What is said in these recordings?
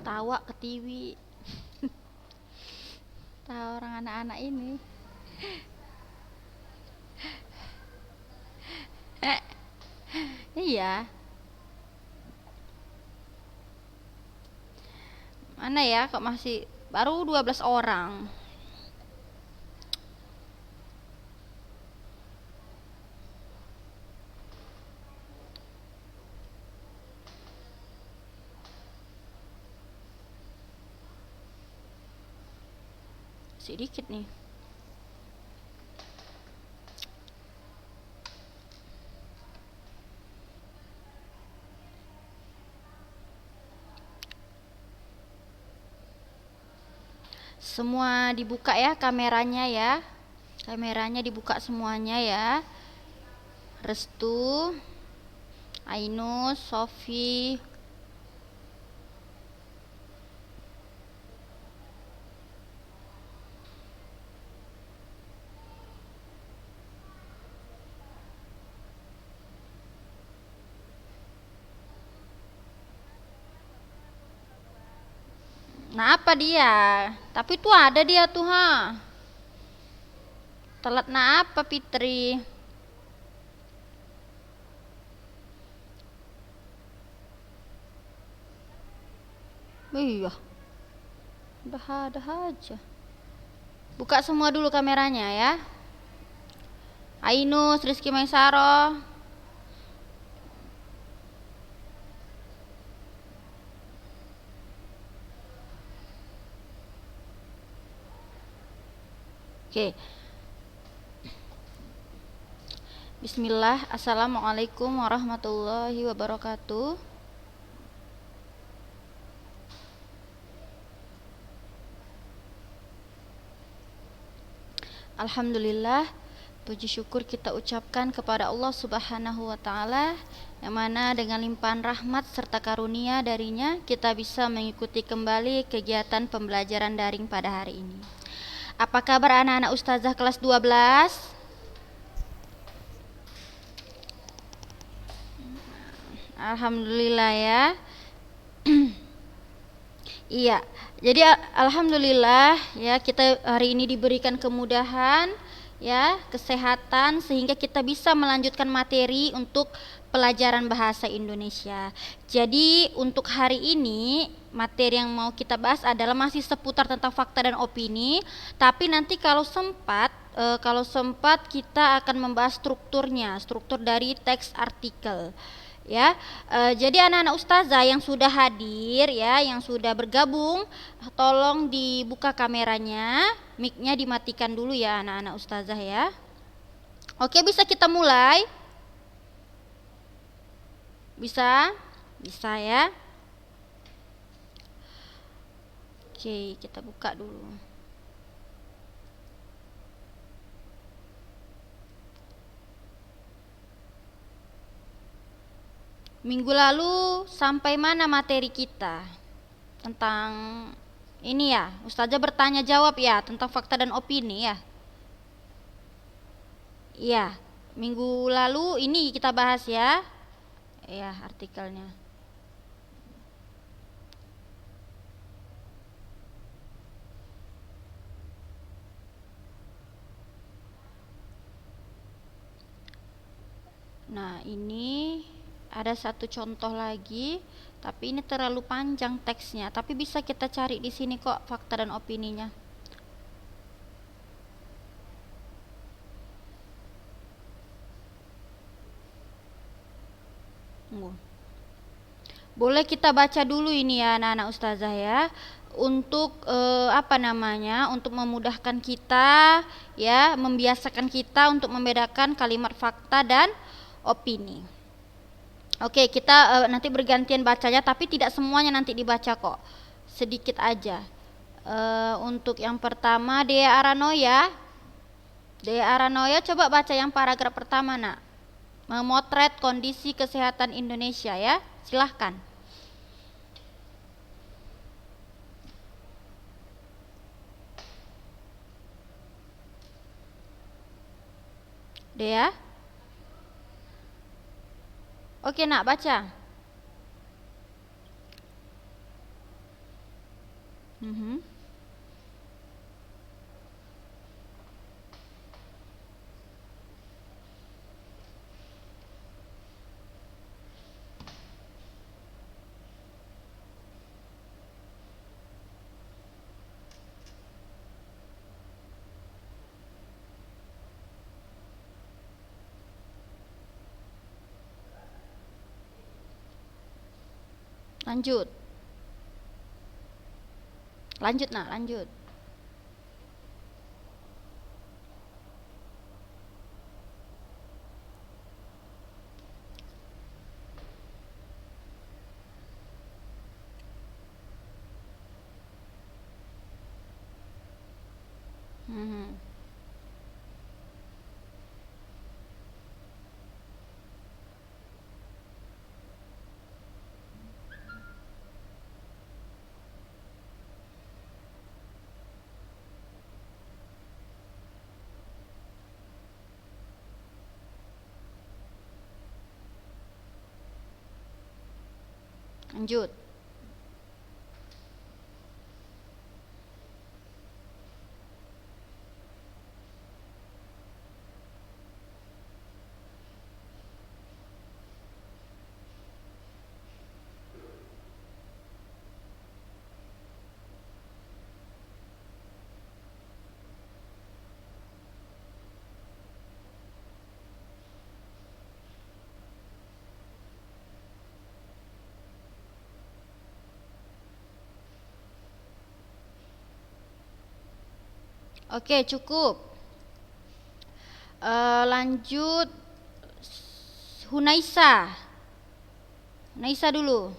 ketawa ke TV. Tahu orang anak-anak ini. Iya, mana ya kok masih baru 12 orang. Sedikit nih. Semua dibuka ya kameranya ya. Kameranya dibuka semuanya ya. Restu, Ainus, Sofi. Nah, apa dia? Tapi tuh ada dia tuh, ha. Telat nah apa, Fitri? Iya, dah aja. Buka semua dulu kameranya ya. Ainus, Rizky Maisaro. Oke. Bismillah. Assalamualaikum warahmatullahi wabarakatuh. Alhamdulillah, puji syukur kita ucapkan kepada Allah Subhanahu wa taala yang mana dengan limpahan rahmat serta karunia darinya kita bisa mengikuti kembali kegiatan pembelajaran daring pada hari ini. Apa kabar anak-anak ustazah kelas 12? Alhamdulillah ya. Iya, jadi alhamdulillah ya kita hari ini diberikan kemudahan ya, kesehatan sehingga kita bisa melanjutkan materi untuk pelajaran bahasa Indonesia. Jadi untuk hari ini materi yang mau kita bahas adalah masih seputar tentang fakta dan opini, tapi nanti kalau sempat kita akan membahas strukturnya, struktur dari teks artikel. Ya, jadi anak-anak ustazah yang sudah hadir ya, yang sudah bergabung, tolong dibuka kameranya, mic-nya dimatikan dulu ya anak-anak ustazah ya. Oke, bisa kita mulai? Bisa? Bisa ya. Oke, kita buka dulu. Minggu lalu sampai mana materi kita? Tentang ini ya, ustazah bertanya jawab ya, tentang fakta dan opini ya. Iya, minggu lalu ini kita bahas ya. Ya, artikelnya. Nah, ini ada satu contoh lagi, tapi ini terlalu panjang teksnya, tapi bisa kita cari di sini kok fakta dan opininya. Boleh kita baca dulu ini ya anak-anak ustazah ya, untuk untuk memudahkan kita ya, membiasakan kita untuk membedakan kalimat fakta dan opini. Oke, kita nanti bergantian bacanya, tapi tidak semuanya nanti dibaca kok, sedikit aja. Untuk yang pertama Dea Aranoya, coba baca yang paragraf pertama nak, memotret kondisi kesehatan Indonesia ya, silahkan. Dea. Oke nak, baca. Mhm. Lanjut. Lanjut, Nak, lanjut. Mhm. Lanjut. Oke, cukup. Lanjut Hunaisa. Hunaisa dulu.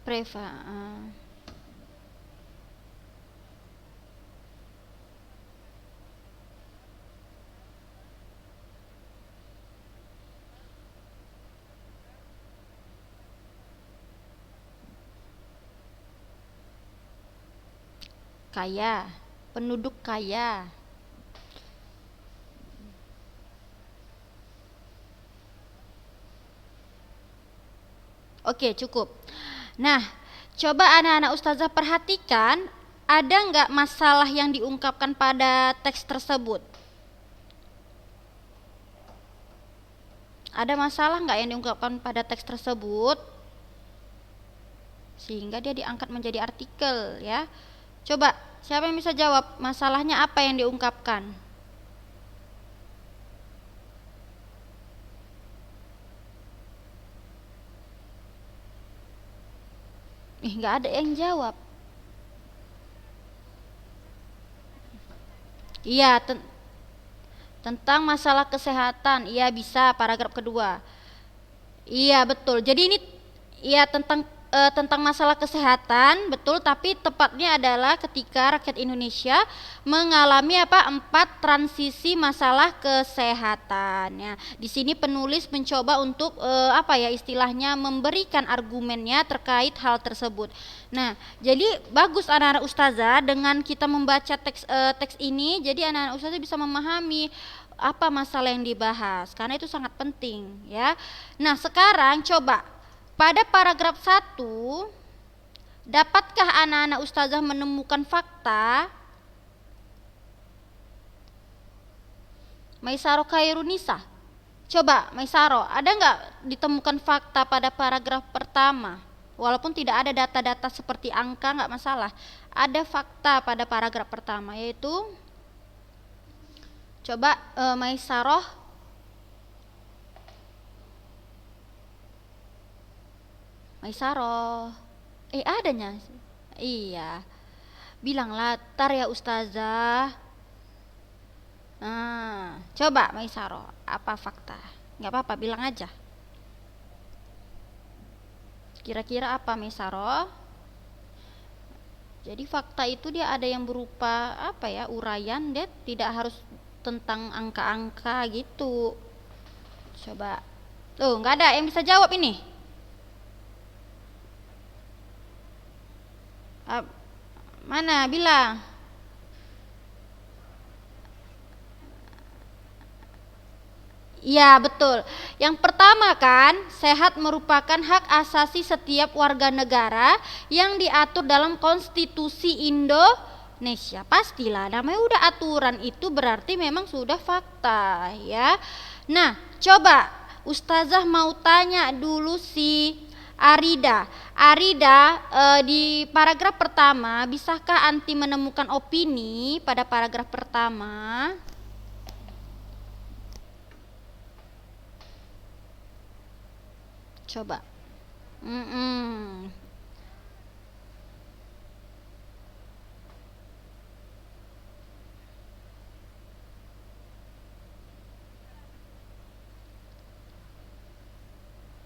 Preva. Kaya. Penduduk kaya. Oke, cukup. Nah, coba anak-anak ustazah perhatikan, ada nggak masalah yang diungkapkan pada teks tersebut? Ada masalah nggak yang diungkapkan pada teks tersebut? Sehingga dia diangkat menjadi artikel, ya. Coba, siapa yang bisa jawab masalahnya apa yang diungkapkan? Nggak ada yang jawab. Iya, tentang masalah kesehatan. Iya, bisa paragraf kedua. Iya, betul. Jadi ini ya tentang masalah kesehatan, betul, tapi tepatnya adalah ketika rakyat Indonesia mengalami empat transisi masalah kesehatan. Ya, di sini penulis mencoba untuk istilahnya memberikan argumennya terkait hal tersebut. Nah, jadi bagus anak-anak ustazah dengan kita membaca teks ini, jadi anak-anak ustazah bisa memahami apa masalah yang dibahas karena itu sangat penting, ya. Nah, sekarang coba pada paragraf 1, dapatkah anak-anak ustazah menemukan fakta? Maisaro Khairunisa. Coba Maisaro, ada nggak ditemukan fakta pada paragraf pertama? Walaupun tidak ada data-data seperti angka, nggak masalah. Ada fakta pada paragraf pertama, yaitu coba Maisaroh. Maisaroh. Adanya. Iya. Bilanglah, tar ya Ustazah. Nah, coba Maisaroh, apa fakta? Nggak apa-apa, bilang aja. Kira-kira apa Maisaroh? Jadi fakta itu dia ada yang berupa apa ya, uraian, dia tidak harus tentang angka-angka gitu. Coba. Tuh, nggak ada yang bisa jawab ini. Mana bilang? Iya, betul. Yang pertama kan, sehat merupakan hak asasi setiap warga negara yang diatur dalam Konstitusi Indonesia. Pastilah, namanya udah aturan itu berarti memang sudah fakta ya. Nah, coba Ustazah mau tanya dulu si Arida. Arida, di paragraf pertama, bisakah anti menemukan opini pada paragraf pertama? Coba.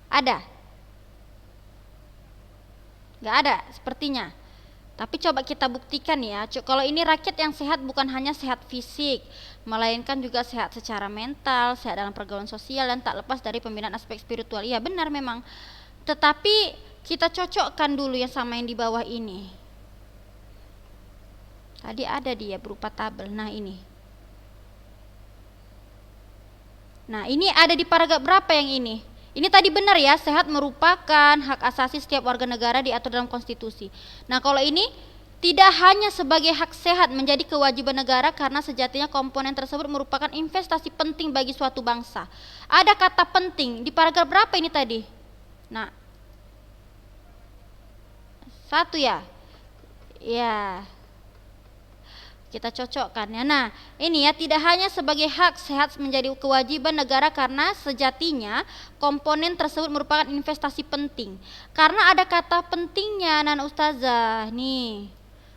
Ada? Nggak ada sepertinya. Tapi coba kita buktikan ya. Kalau ini rakyat yang sehat bukan hanya sehat fisik, melainkan juga sehat secara mental, sehat dalam pergaulan sosial, dan tak lepas dari pembinaan aspek spiritual. Iya benar memang. Tetapi kita cocokkan dulu yang sama yang di bawah ini. Tadi ada dia berupa tabel. Nah ini. Nah ini ada di paragraf berapa yang ini? Ini tadi benar ya, sehat merupakan hak asasi setiap warga negara diatur dalam konstitusi. Nah kalau ini tidak hanya sebagai hak sehat menjadi kewajiban negara karena sejatinya komponen tersebut merupakan investasi penting bagi suatu bangsa. Ada kata penting di paragraf berapa ini tadi? Nah, 1 ya? Ya. Kita cocokkan ya. Nah, ini ya tidak hanya sebagai hak sehat menjadi kewajiban negara karena sejatinya komponen tersebut merupakan investasi penting. Karena ada kata pentingnya Nana Ustazah. Nih.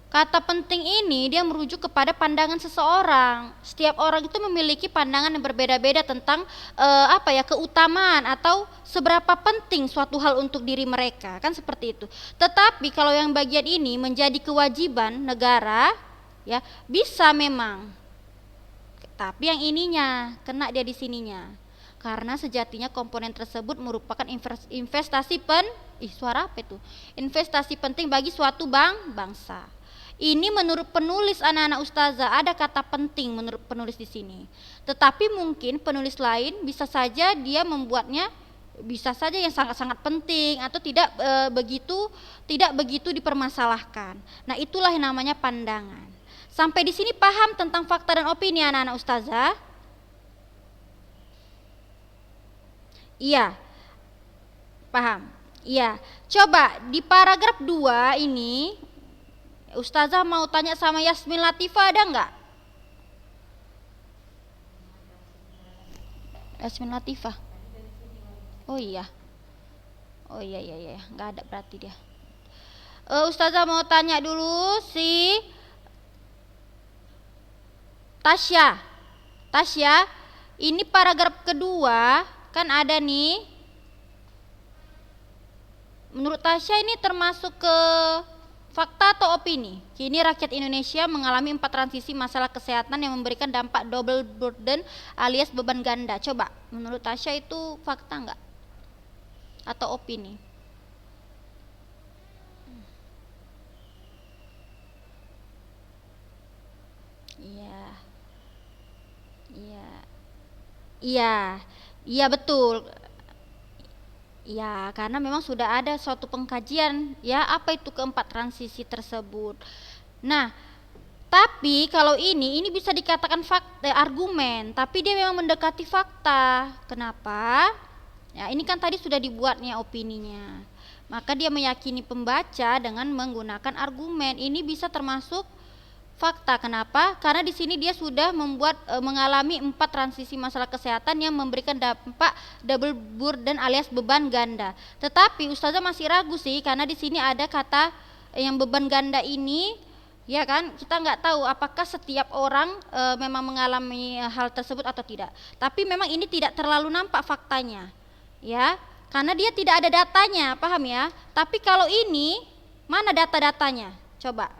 Kata penting ini dia merujuk kepada pandangan seseorang. Setiap orang itu memiliki pandangan yang berbeda-beda tentang keutamaan atau seberapa penting suatu hal untuk diri mereka, kan seperti itu. Tetapi kalau yang bagian ini menjadi kewajiban negara, ya bisa memang, tapi yang ininya kena dia di sininya karena sejatinya komponen tersebut merupakan investasi investasi penting bagi suatu bangsa. Ini menurut penulis anak-anak ustazah ada kata penting menurut penulis di sini, tetapi mungkin penulis lain bisa saja dia membuatnya bisa saja yang sangat-sangat penting atau tidak begitu dipermasalahkan. Nah itulah yang namanya pandangan. Sampai di sini paham tentang fakta dan opini anak-anak ustazah? Iya. Paham? Iya. Coba di paragraf 2 ini ustazah mau tanya sama Yasmin Latifah, ada enggak? Yasmin Latifah. Oh iya. Oh iya, enggak ada berarti dia. Ustazah mau tanya dulu si Tasya, ini paragraf kedua kan ada nih. Menurut Tasya ini termasuk ke fakta atau opini? Kini rakyat Indonesia mengalami 4 transisi masalah kesehatan yang memberikan dampak double burden alias beban ganda. Coba, menurut Tasya itu fakta enggak? Atau opini? Iya betul. Ya, karena memang sudah ada suatu pengkajian ya apa itu keempat transisi tersebut. Nah, tapi kalau ini bisa dikatakan fakta, argumen, tapi dia memang mendekati fakta. Kenapa? Ya, ini kan tadi sudah dibuatnya opininya. Maka dia meyakini pembaca dengan menggunakan argumen. Ini bisa termasuk fakta. Kenapa? Karena di sini dia sudah mengalami 4 transisi masalah kesehatan yang memberikan dampak double burden alias beban ganda. Tetapi ustazah masih ragu sih, karena di sini ada kata yang beban ganda ini, ya kan, kita nggak tahu apakah setiap orang memang mengalami hal tersebut atau tidak. Tapi memang ini tidak terlalu nampak faktanya, ya, karena dia tidak ada datanya, paham ya. Tapi kalau ini, mana data-datanya? Coba,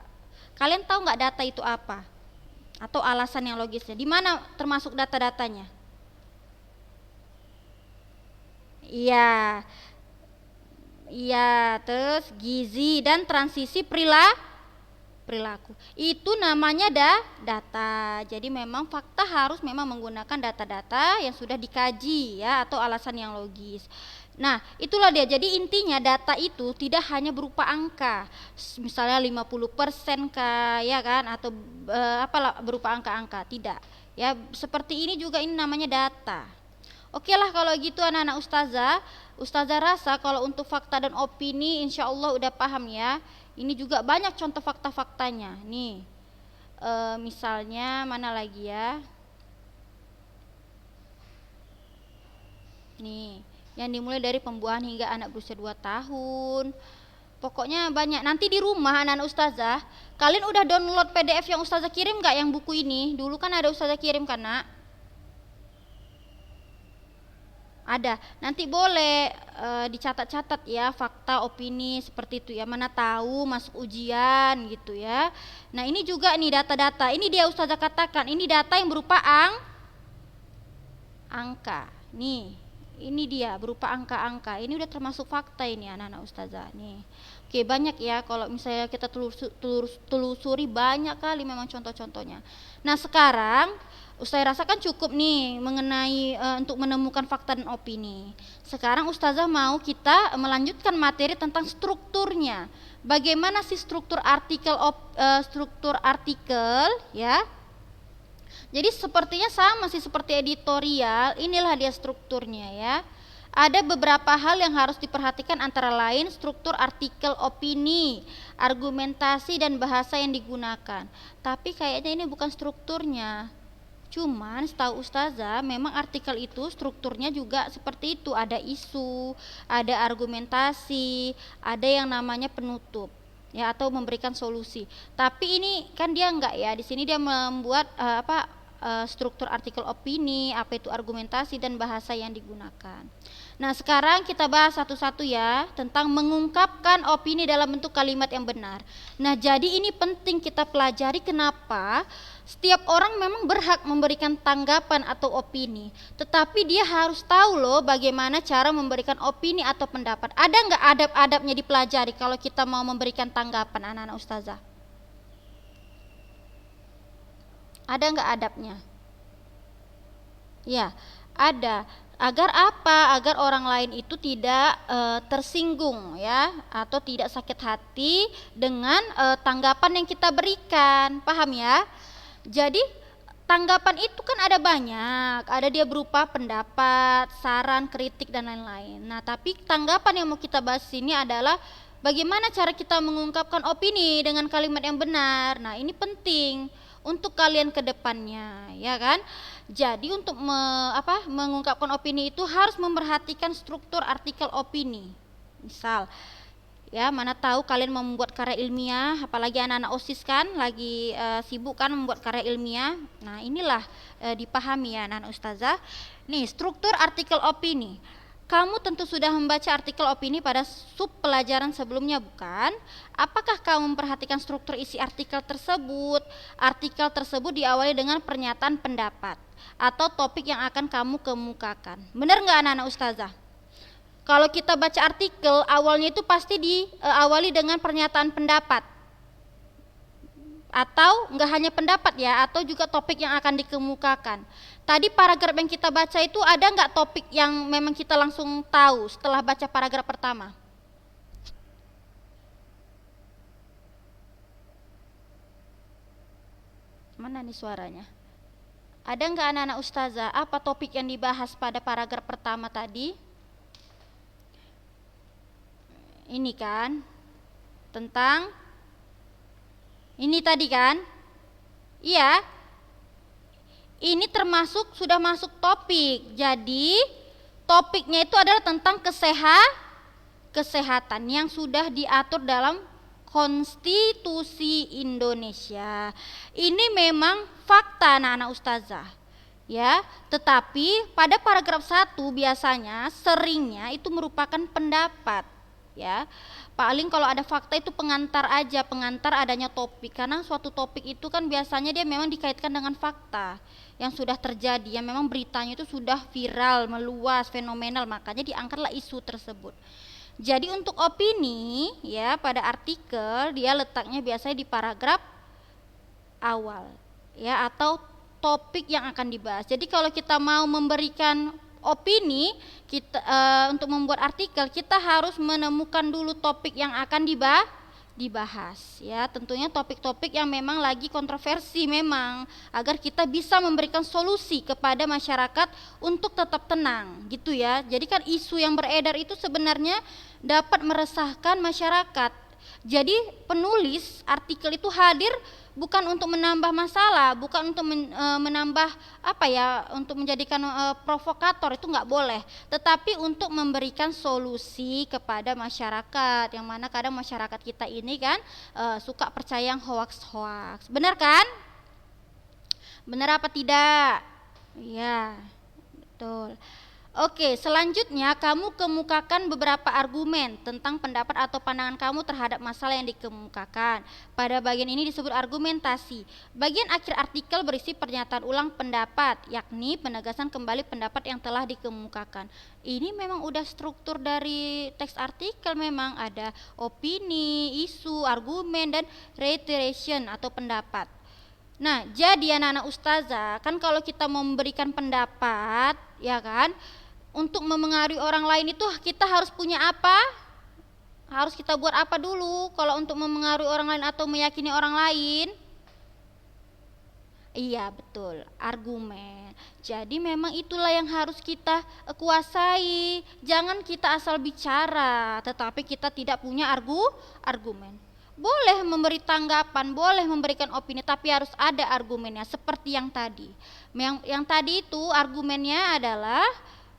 kalian tahu nggak data itu apa? Atau alasan yang logisnya? Di mana termasuk data-datanya? Iya, iya, terus gizi dan transisi perilaku. Itu namanya data. Jadi memang fakta harus memang menggunakan data-data yang sudah dikaji, ya, atau alasan yang logis. Nah, itulah dia. Jadi intinya data itu tidak hanya berupa angka. Misalnya 50% kah, ya kan, atau apalah berupa angka-angka, tidak. Ya, seperti ini juga, ini namanya data. Oke lah kalau gitu anak-anak ustazah. Ustazah rasa kalau untuk fakta dan opini insya Allah udah paham ya. Ini juga banyak contoh fakta-faktanya. Nih, misalnya mana lagi ya? Nih, yang dimulai dari pembuahan hingga anak berusia 2 tahun. Pokoknya banyak. Nanti di rumah anak-anak ustazah, kalian udah download PDF yang ustazah kirim nggak, yang buku ini? Dulu kan ada ustazah kirim kan, Nak? Ada. Nanti boleh dicatat-catat ya, fakta, opini seperti itu ya. Mana tahu masuk ujian gitu ya. Nah, ini juga nih data-data. Ini dia ustazah katakan, ini data yang berupa angka. Nih, ini dia berupa angka-angka. Ini udah termasuk fakta ini anak-anak ustazah nih. Oke, banyak ya, kalau misalnya kita telusuri banyak kali memang contoh-contohnya. Nah, sekarang Ustazah rasa kan cukup nih mengenai untuk menemukan fakta dan opini. Sekarang Ustazah mau kita melanjutkan materi tentang strukturnya. Bagaimana sih struktur artikel ya? Jadi sepertinya sama sih seperti editorial, inilah dia strukturnya ya. Ada beberapa hal yang harus diperhatikan, antara lain struktur artikel, opini, argumentasi dan bahasa yang digunakan. Tapi kayaknya ini bukan strukturnya. Cuman setahu ustazah memang artikel itu strukturnya juga seperti itu, ada isu, ada argumentasi, ada yang namanya penutup ya, atau memberikan solusi. Tapi ini kan dia enggak ya, di sini dia membuat struktur artikel opini, apa itu argumentasi dan bahasa yang digunakan. Nah, sekarang kita bahas satu-satu ya tentang mengungkapkan opini dalam bentuk kalimat yang benar. Nah, jadi ini penting kita pelajari kenapa setiap orang memang berhak memberikan tanggapan atau opini, tetapi dia harus tahu loh bagaimana cara memberikan opini atau pendapat. Ada nggak adab-adabnya dipelajari kalau kita mau memberikan tanggapan anak-anak ustazah? Ada nggak adabnya? Ya, ada. Agar apa? Agar orang lain itu tidak tersinggung ya, atau tidak sakit hati dengan tanggapan yang kita berikan. Paham ya? Jadi tanggapan itu kan ada banyak, ada dia berupa pendapat, saran, kritik dan lain-lain. Nah, tapi tanggapan yang mau kita bahas ini adalah bagaimana cara kita mengungkapkan opini dengan kalimat yang benar. Nah, ini penting untuk kalian ke depannya, ya kan? Jadi untuk mengungkapkan opini itu harus memperhatikan struktur artikel opini. Misal, ya, mana tahu kalian mau membuat karya ilmiah, apalagi anak-anak OSIS kan lagi sibuk kan membuat karya ilmiah. Nah, inilah dipahami ya anak-anak ustazah. Nih, struktur artikel opini. Kamu tentu sudah membaca artikel opini pada sub pelajaran sebelumnya, bukan? Apakah kamu memperhatikan struktur isi artikel tersebut? Artikel tersebut diawali dengan pernyataan pendapat atau topik yang akan kamu kemukakan. Benar nggak anak-anak ustazah? Kalau kita baca artikel, awalnya itu pasti diawali dengan pernyataan pendapat. Atau enggak hanya pendapat ya, atau juga topik yang akan dikemukakan. Tadi paragraf yang kita baca itu ada enggak topik yang memang kita langsung tahu setelah baca paragraf pertama? Mana nih suaranya? Ada enggak anak-anak ustazah apa topik yang dibahas pada paragraf pertama tadi? ini kan tentang ini tadi kan? Iya. Ini termasuk sudah masuk topik. Jadi topiknya itu adalah tentang kesehatan yang sudah diatur dalam Konstitusi Indonesia. Ini memang fakta anak-anak ustazah. Ya, tetapi pada paragraf 1 biasanya seringnya itu merupakan pendapat, ya. Paling kalau ada fakta itu pengantar aja, pengantar adanya topik, karena suatu topik itu kan biasanya dia memang dikaitkan dengan fakta yang sudah terjadi, yang memang beritanya itu sudah viral, meluas, fenomenal, makanya diangkatlah isu tersebut. Jadi untuk opini ya pada artikel dia letaknya biasanya di paragraf awal ya, atau topik yang akan dibahas. Jadi kalau kita mau memberikan opini kita untuk membuat artikel, kita harus menemukan dulu topik yang akan dibahas ya, tentunya topik-topik yang memang lagi kontroversi memang, agar kita bisa memberikan solusi kepada masyarakat untuk tetap tenang gitu ya. Jadi kan isu yang beredar itu sebenarnya dapat meresahkan masyarakat. Jadi penulis artikel itu hadir bukan untuk menambah masalah, bukan untuk menambah untuk menjadikan provokator, itu nggak boleh, tetapi untuk memberikan solusi kepada masyarakat, yang mana kadang masyarakat kita ini kan suka percaya yang hoax. Benar kan? Benar apa tidak? Iya, betul. Oke, selanjutnya kamu kemukakan beberapa argumen tentang pendapat atau pandangan kamu terhadap masalah yang dikemukakan. Pada bagian ini disebut argumentasi. Bagian akhir artikel berisi pernyataan ulang pendapat, yakni penegasan kembali pendapat yang telah dikemukakan. Ini memang udah struktur dari teks artikel, memang ada opini, isu, argumen, dan reiteration atau pendapat. Nah, jadi anak-anak ustazah, kan kalau kita mau memberikan pendapat, ya kan, untuk memengaruhi orang lain itu kita harus punya apa? Harus kita buat apa dulu kalau untuk memengaruhi orang lain atau meyakini orang lain? Iya, betul, argumen. Jadi memang itulah yang harus kita kuasai. Jangan kita asal bicara, tetapi kita tidak punya argumen. Boleh memberi tanggapan, boleh memberikan opini, tapi harus ada argumennya, seperti yang tadi. Yang tadi itu argumennya adalah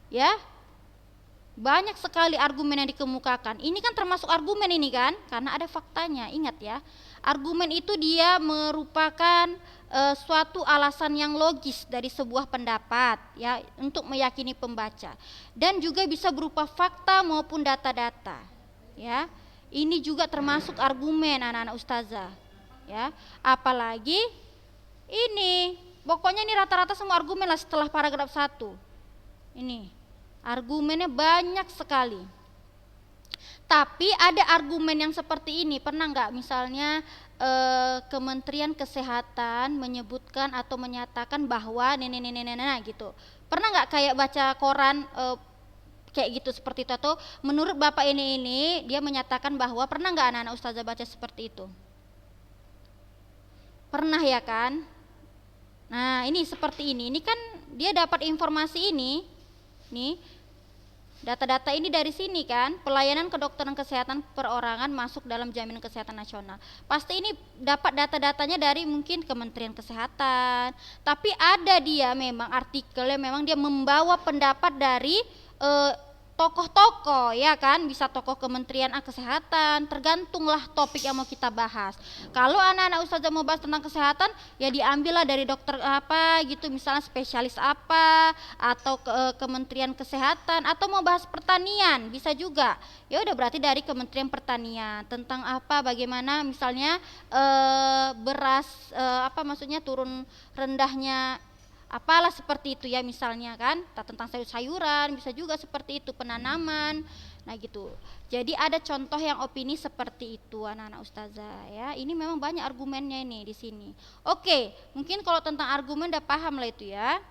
ya, banyak sekali argumen yang dikemukakan. Ini kan termasuk argumen ini kan, karena ada faktanya. Ingat ya, argumen itu dia merupakan suatu alasan yang logis dari sebuah pendapat ya, untuk meyakini pembaca, dan juga bisa berupa fakta maupun data-data ya. Ini juga termasuk argumen anak-anak ustazah ya. Apalagi ini, pokoknya ini rata-rata semua argumen lah setelah paragraf 1. Ini argumennya banyak sekali. Tapi ada argumen yang seperti ini, pernah nggak misalnya Kementerian Kesehatan menyebutkan atau menyatakan bahwa gitu. Pernah nggak kayak baca koran kayak gitu seperti itu, atau menurut Bapak ini dia menyatakan bahwa, pernah nggak anak-anak ustazah baca seperti itu? Pernah ya kan? Nah, ini seperti ini kan dia dapat informasi ini. Nih, data-data ini dari sini kan, pelayanan kedokteran kesehatan perorangan masuk dalam jaminan kesehatan nasional. Pasti ini dapat data-datanya dari mungkin Kementerian Kesehatan. Tapi ada dia memang artikelnya, memang dia membawa pendapat dari tokoh-tokoh ya kan, bisa tokoh Kementerian Kesehatan, tergantunglah topik yang mau kita bahas. Kalau anak-anak ustazah mau bahas tentang kesehatan, ya diambillah dari dokter apa gitu, misalnya spesialis apa, atau Kementerian Kesehatan, atau mau bahas pertanian bisa juga. Ya udah, berarti dari Kementerian Pertanian tentang apa, bagaimana misalnya beras maksudnya turun rendahnya apalah seperti itu ya, misalnya kan, tentang sayur-sayuran bisa juga seperti itu, penanaman. Nah gitu. Jadi ada contoh yang opini seperti itu anak-anak ustazah ya. Ini memang banyak argumennya ini di sini. Oke, mungkin kalau tentang argumen udah paham lah itu ya.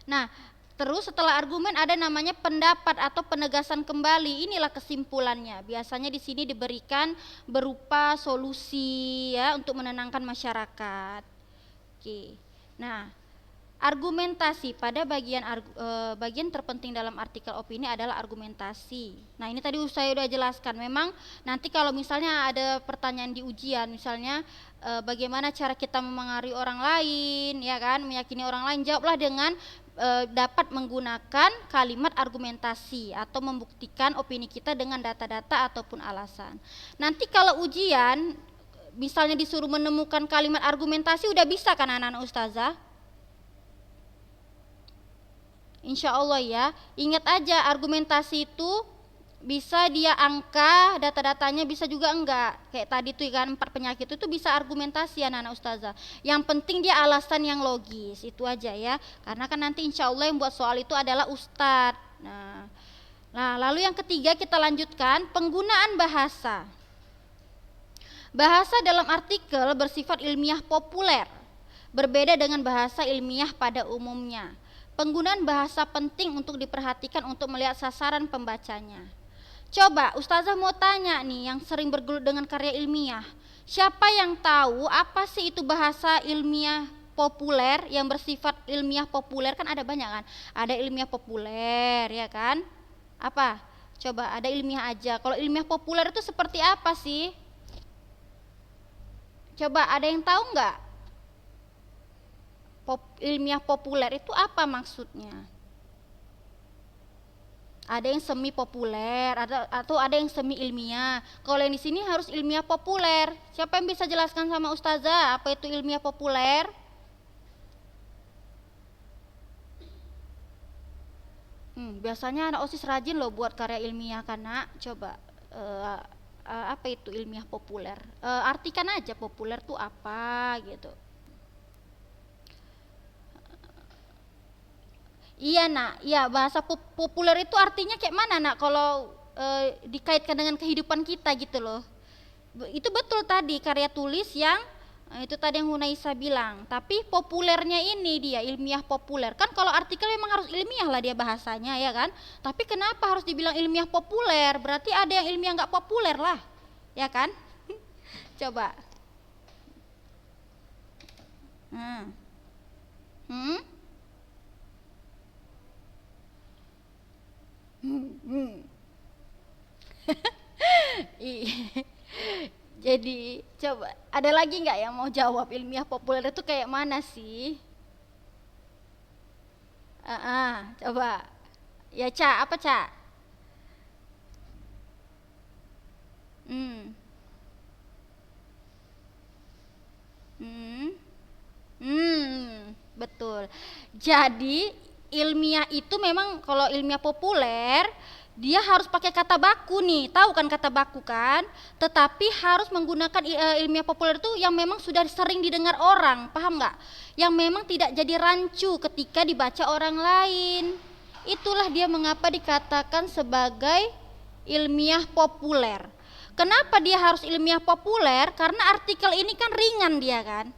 Nah, terus setelah argumen ada namanya pendapat atau penegasan kembali. Inilah kesimpulannya. Biasanya di sini diberikan berupa solusi ya, untuk menenangkan masyarakat. Oke. Nah, Argumentasi pada bagian terpenting dalam artikel opini adalah argumentasi. Nah, ini tadi saya udah jelaskan. Memang nanti kalau misalnya ada pertanyaan di ujian, misalnya bagaimana cara kita memengaruhi orang lain, ya kan, meyakini orang lain, jawablah dengan dapat menggunakan kalimat argumentasi atau membuktikan opini kita dengan data-data ataupun alasan. Nanti kalau ujian misalnya disuruh menemukan kalimat argumentasi, udah bisa kan anak-anak ustazah? Insya Allah ya. Ingat aja, argumentasi itu bisa dia angka, data-datanya bisa juga enggak. Kayak tadi tuh kan 4 penyakit itu bisa argumentasi anak-anak ustazah. Yang penting dia alasan yang logis, itu aja ya. Karena kan nanti insya Allah yang buat soal itu adalah ustadz. Nah, lalu yang ketiga kita lanjutkan, penggunaan bahasa. Bahasa dalam artikel bersifat ilmiah populer, berbeda dengan bahasa ilmiah pada umumnya. Penggunaan bahasa penting untuk diperhatikan untuk melihat sasaran pembacanya. Coba ustazah mau tanya nih yang sering bergelut dengan karya ilmiah, siapa yang tahu apa sih itu bahasa ilmiah populer yang bersifat ilmiah populer? Kan ada banyak kan, ada ilmiah populer ya kan, apa coba, ada ilmiah aja. Kalau ilmiah populer itu seperti apa sih? Coba ada yang tahu nggak? Ilmiah populer itu apa maksudnya? Ada yang semi populer, atau ada yang semi ilmiah. Kalau yang di sini harus ilmiah populer. Siapa yang bisa jelaskan sama ustazah apa itu ilmiah populer? Biasanya anak OSIS rajin loh buat karya ilmiah kan nak. Coba apa itu ilmiah populer? Artikan aja populer tuh apa gitu. Iya nak, iya bahasa populer itu artinya kayak mana nak kalau dikaitkan dengan kehidupan kita gitu loh. Itu betul tadi karya tulis yang itu tadi yang Hunaisa bilang. Tapi populernya ini dia ilmiah populer. Kan kalau artikel memang harus ilmiah lah dia bahasanya ya kan. Tapi kenapa harus dibilang ilmiah populer? Berarti ada yang ilmiah nggak populer lah, ya kan? Coba. Jadi coba ada lagi nggak yang mau jawab ilmiah populer itu kayak mana sih? Coba ya Ca, apa Ca? Hmm. Hmm. Betul. Jadi ilmiah itu memang kalau ilmiah populer dia harus pakai kata baku nih, tahu kan kata baku kan? Tetapi harus menggunakan ilmiah populer itu yang memang sudah sering didengar orang, paham nggak? Yang memang tidak jadi rancu ketika dibaca orang lain. Itulah dia mengapa dikatakan sebagai ilmiah populer. Kenapa dia harus ilmiah populer? Karena artikel ini kan ringan dia kan.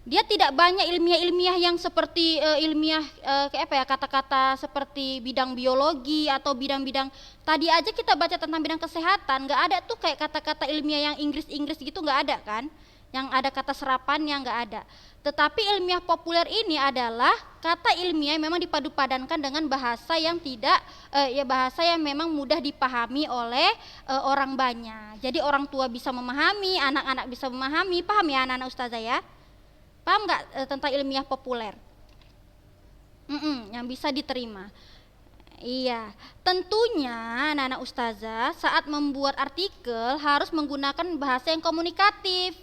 Dia tidak banyak ilmiah-ilmiah yang seperti ilmiah kayak apa ya, kata-kata seperti bidang biologi atau bidang-bidang tadi aja kita baca tentang bidang kesehatan, nggak ada tuh kayak kata-kata ilmiah yang Inggris-Inggris gitu, nggak ada kan, yang ada kata serapannya nggak ada. Tetapi ilmiah populer ini adalah kata ilmiah yang memang dipadu-padankan dengan bahasa yang tidak ya bahasa yang memang mudah dipahami oleh orang banyak. Jadi orang tua bisa memahami, anak-anak bisa memahami, paham ya anak-anak ustazah ya? Paham nggak tentang ilmiah populer? Yang bisa diterima. Iya, tentunya anak-anak ustazah saat membuat artikel harus menggunakan bahasa yang komunikatif.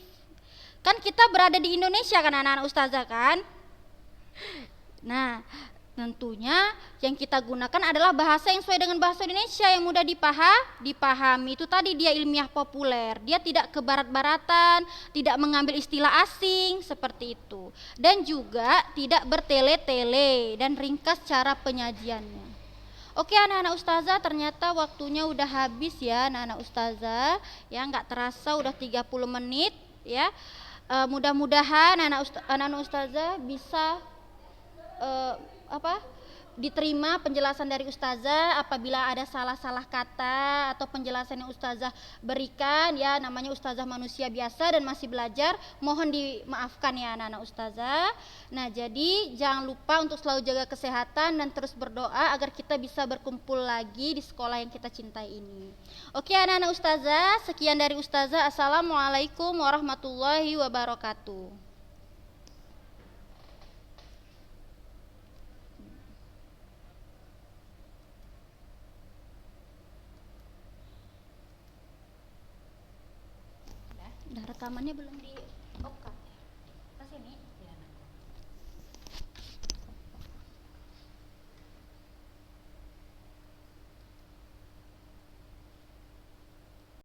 Kan kita berada di Indonesia kan anak-anak ustazah kan? Nah, tentunya yang kita gunakan adalah bahasa yang sesuai dengan bahasa Indonesia yang mudah dipahami. Itu tadi dia ilmiah populer. Dia tidak ke barat-baratan, tidak mengambil istilah asing seperti itu. Dan juga tidak bertele-tele dan ringkas cara penyajiannya. Oke anak-anak ustazah, ternyata waktunya udah habis ya anak-anak ustazah. Ya nggak terasa udah 30 menit ya. Mudah-mudahan anak-anak ustazah bisa diterima penjelasan dari ustazah. Apabila ada salah-salah kata atau penjelasan yang ustazah berikan, ya namanya ustazah manusia biasa dan masih belajar, mohon dimaafkan ya anak-anak ustazah. Nah, jadi jangan lupa untuk selalu jaga kesehatan dan terus berdoa agar kita bisa berkumpul lagi di sekolah yang kita cintai ini. Oke anak-anak ustazah, sekian dari ustazah. Assalamualaikum warahmatullahi wabarakatuh. Udah rekamannya belum di